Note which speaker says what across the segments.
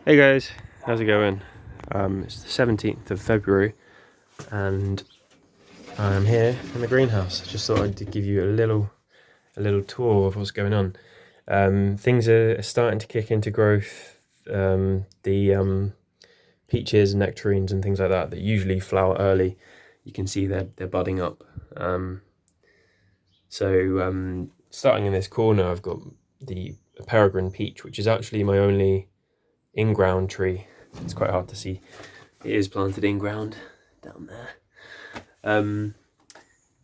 Speaker 1: Hey guys, how's it going? It's the 17th of February and I'm here in the greenhouse. I just thought I'd give you a little tour of what's going on. Things are starting to kick into growth. The peaches and nectarines and things like that usually flower early, you can see they're budding up. Starting in this corner, I've got the peregrine peach, which is actually my only in-ground tree. It's quite hard to see. It is planted in ground down there.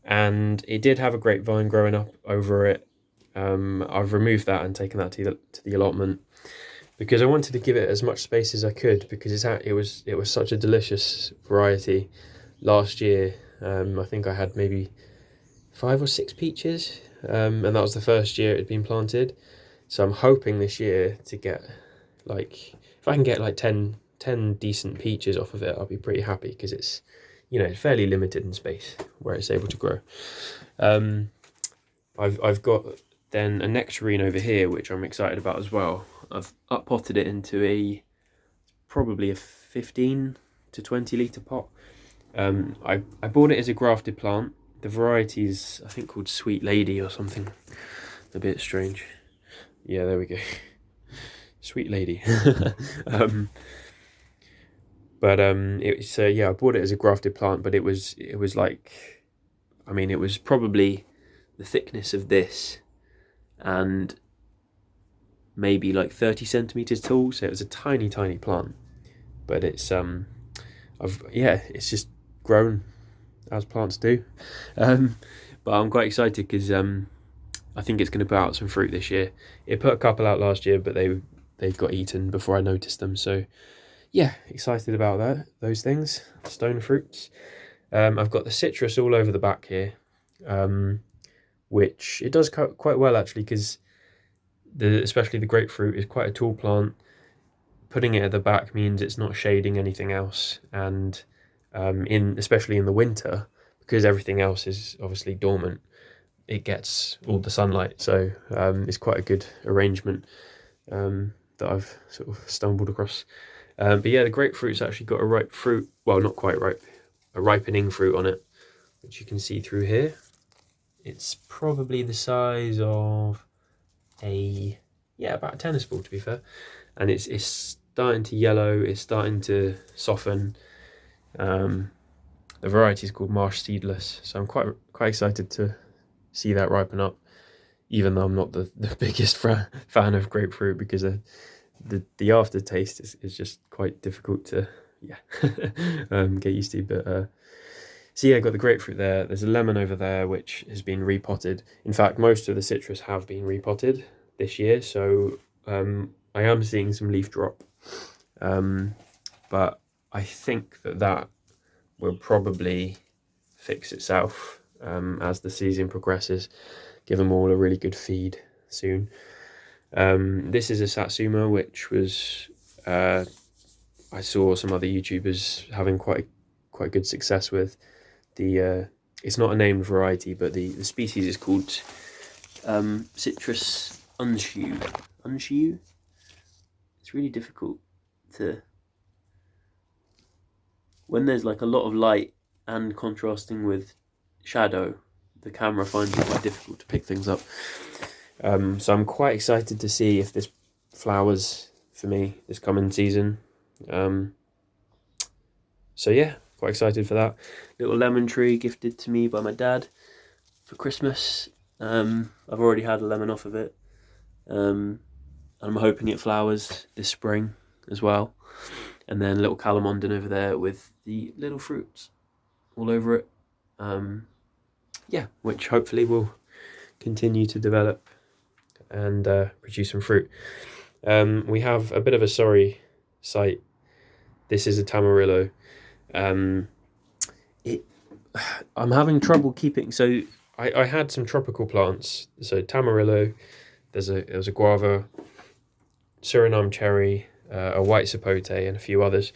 Speaker 1: And it did have a grapevine growing up over it. I've removed that and taken that to the allotment because I wanted to give it as much space as I could, because it was such a delicious variety. Last year, I think I had maybe 5 or 6 peaches, and that was the first year it had been planted. So I'm hoping this year to get, like, if I can get like 10 decent peaches off of it, I'll be pretty happy, because it's, fairly limited in space where it's able to grow. I've got then a nectarine over here, which I'm excited about as well. I've up-potted it into probably a 15 to 20 litre pot. I bought it as a grafted plant. The variety is, I think, called Sweet Lady or something. A bit strange. Yeah, there we go. Sweet Lady. I bought it as a grafted plant, but it was like, it was probably the thickness of this and maybe like 30 centimeters tall. So it was a tiny plant, but it's it's just grown as plants do. But I'm quite excited because I think it's going to put out some fruit this year. It put a couple out last year, but they got eaten before I noticed them. So yeah, excited about those things, stone fruits. I've got the citrus all over the back here, which it does quite well actually, because especially the grapefruit is quite a tall plant. Putting it at the back means it's not shading anything else, and especially in the winter, because everything else is obviously dormant, it gets all the sunlight. So it's quite a good arrangement that I've sort of stumbled across. But yeah, the grapefruit's actually got a ripe fruit. Well, not quite ripe, a ripening fruit on it, which you can see through here. It's probably the size of about a tennis ball, to be fair. And it's starting to yellow. It's starting to soften. The variety is called Marsh Seedless, so I'm quite excited to see that ripen up, even though I'm not the biggest fan of grapefruit, because the aftertaste is just quite difficult to get used to. But so yeah, I got the grapefruit there. There's a lemon over there which has been repotted. In fact, most of the citrus have been repotted this year, so I am seeing some leaf drop, but I think that will probably fix itself as the season progresses. Give them all a really good feed soon. This is a Satsuma, which was I saw some other YouTubers having quite good success with. It's not a named variety, but the species is called Citrus unshu. Unshu? It's really difficult to, when there's like a lot of light and contrasting with shadow, the camera finds it quite difficult to pick things up. So I'm quite excited to see if this flowers for me this coming season. So yeah, quite excited for that. Little lemon tree gifted to me by my dad for Christmas. I've already had a lemon off of it. And I'm hoping it flowers this spring as well. And then little calamondin over there with the little fruits all over it. Which hopefully will continue to develop and produce some fruit. We have a bit of a sorry site. This is a Tamarillo. I'm having trouble keeping. So I had some tropical plants. So Tamarillo. There was a guava, Suriname cherry, a white sapote, and a few others,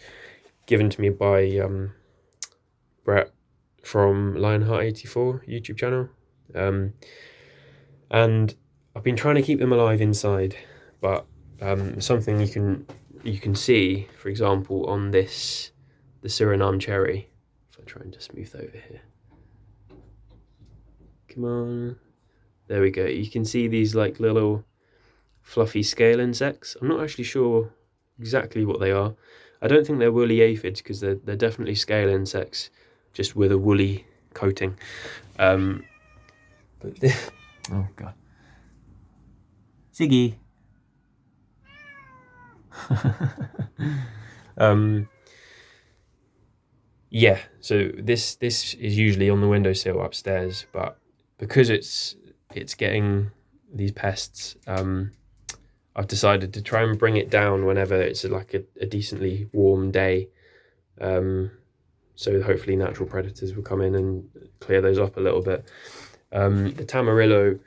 Speaker 1: given to me by Brett from Lionheart84 YouTube channel. And I've been trying to keep them alive inside, but something you can you can see, for example, on this, the Suriname cherry, if I try and just move over here. Come on. There we go. You can see these like little fluffy scale insects. I'm not actually sure exactly what they are. I don't think they're woolly aphids because they're definitely scale insects, just with a woolly coating. But oh god, Siggy. Yeah, so this is usually on the windowsill upstairs, but because it's getting these pests, I've decided to try and bring it down whenever it's like a decently warm day. So hopefully natural predators will come in and clear those up a little bit. The Tamarillo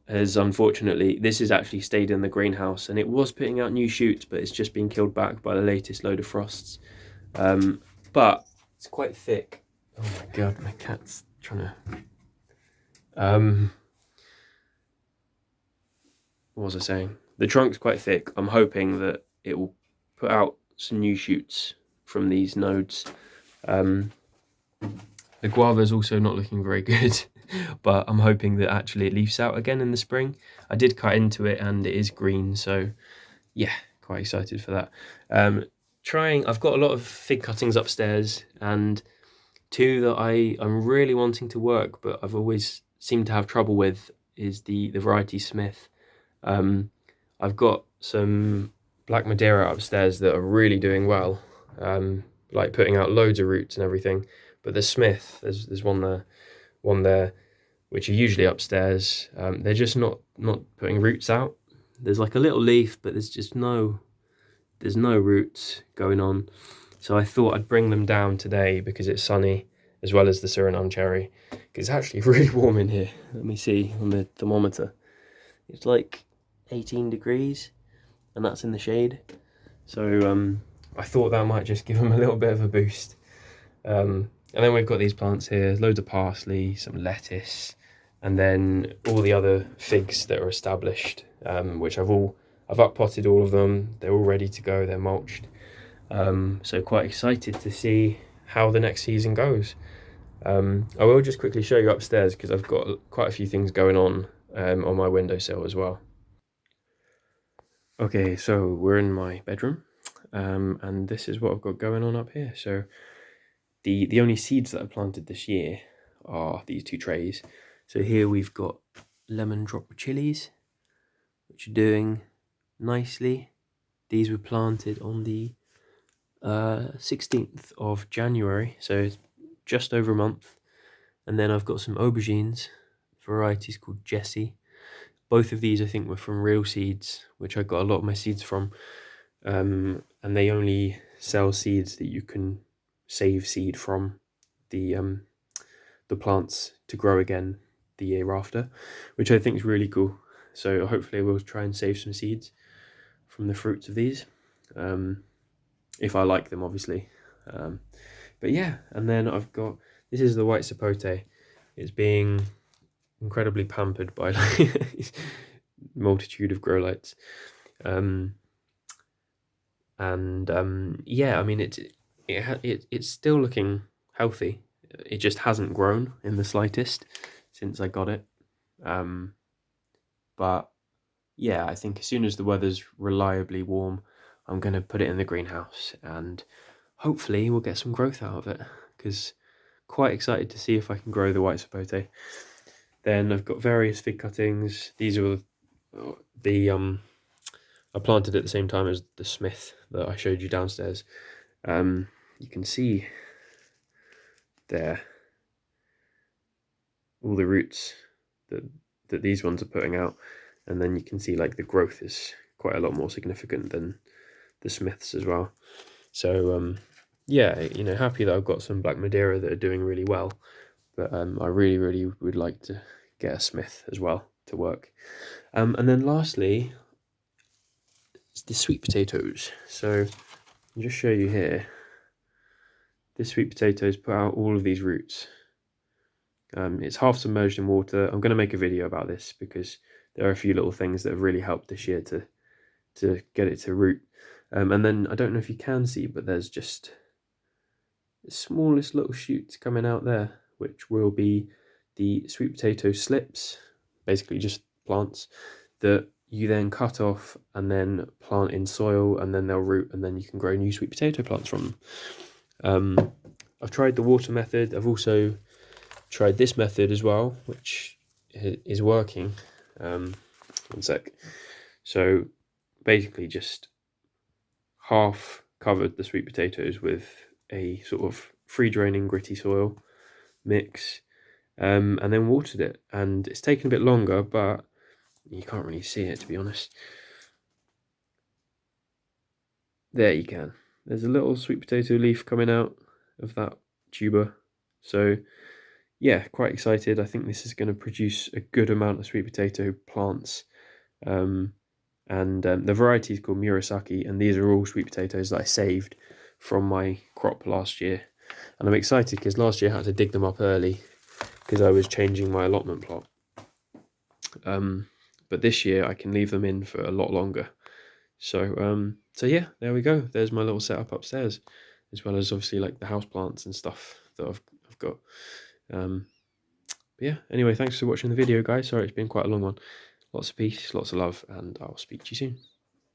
Speaker 1: has unfortunately, this has actually stayed in the greenhouse, and it was putting out new shoots, but it's just been killed back by the latest load of frosts. But it's quite thick. Oh my god, my cat's trying to... what was I saying? The trunk's quite thick. I'm hoping that it will put out some new shoots from these nodes. The guava is also not looking very good, but I'm hoping that actually it leaves out again in the spring. I did cut into it and it is green, so yeah, quite excited for that. I've got a lot of fig cuttings upstairs, and two that I'm really wanting to work, but I've always seemed to have trouble with, is the variety Smith. I've got some Black Madeira upstairs that are really doing well, like putting out loads of roots and everything. But the Smith, there's one there, which are usually upstairs. They're just not putting roots out. There's like a little leaf, but there's no roots going on. So I thought I'd bring them down today because it's sunny, as well as the Suriname cherry. Because it's actually really warm in here. Let me see on the thermometer. It's like 18 degrees, and that's in the shade. So I thought that might just give them a little bit of a boost. And then we've got these plants here, loads of parsley, some lettuce, and then all the other figs that are established, which I've up-potted all of them. They're all ready to go, they're mulched. So quite excited to see how the next season goes. I will just quickly show you upstairs because I've got quite a few things going on my windowsill as well. Okay, so we're in my bedroom, and this is what I've got going on up here. So the only seeds that I planted this year are these two trays. So here we've got lemon drop chilies, which are doing nicely. These were planted on the 16th of January, so it's just over a month. And then I've got some aubergines, varieties called Jessie. Both of these I think were from Real Seeds, which I got a lot of my seeds from. And they only sell seeds that you can save seed from the plants to grow again the year after, which I think is really cool. So hopefully we'll try and save some seeds from the fruits of these, if I like them, obviously. But yeah, and then I've got, this is the white sapote. It's being incredibly pampered by like multitude of grow lights. Yeah, I mean it's still looking healthy. It just hasn't grown in the slightest since I got it. But yeah, I think as soon as the weather's reliably warm, I'm going to put it in the greenhouse and hopefully we'll get some growth out of it, because quite excited to see if I can grow the white sapote. Then I've got various fig cuttings. These are I planted at the same time as the Smith that I showed you downstairs. You can see there all the roots that these ones are putting out, and then you can see like the growth is quite a lot more significant than the Smiths as well. So yeah, you know, happy that I've got some Black Madeira that are doing really well, but I really would like to get a Smith as well to work. And then lastly, the sweet potatoes. So I'll just show you here. This sweet potatoes put out all of these roots. It's half submerged in water. I'm going to make a video about this because there are a few little things that have really helped this year to to get it to root. And then I don't know if you can see, but there's just the smallest little shoots coming out there, which will be the sweet potato slips, basically just plants that you then cut off and then plant in soil, and then they'll root, and then you can grow new sweet potato plants from them. I've tried the water method. I've also tried this method as well, which is working. One sec. So basically just half covered the sweet potatoes with a sort of free draining gritty soil mix, and then watered it, and it's taken a bit longer, but you can't really see it, to be honest. There you can. There's a little sweet potato leaf coming out of that tuber. So yeah, quite excited. I think this is going to produce a good amount of sweet potato plants. The variety is called Murasaki, and these are all sweet potatoes that I saved from my crop last year. And I'm excited because last year I had to dig them up early because I was changing my allotment plot. But this year I can leave them in for a lot longer. So yeah, there we go. There's my little setup upstairs, as well as obviously like the house plants and stuff that I've got. But yeah, anyway, thanks for watching the video, guys. Sorry it's been quite a long one. Lots of peace, lots of love, and I'll speak to you soon.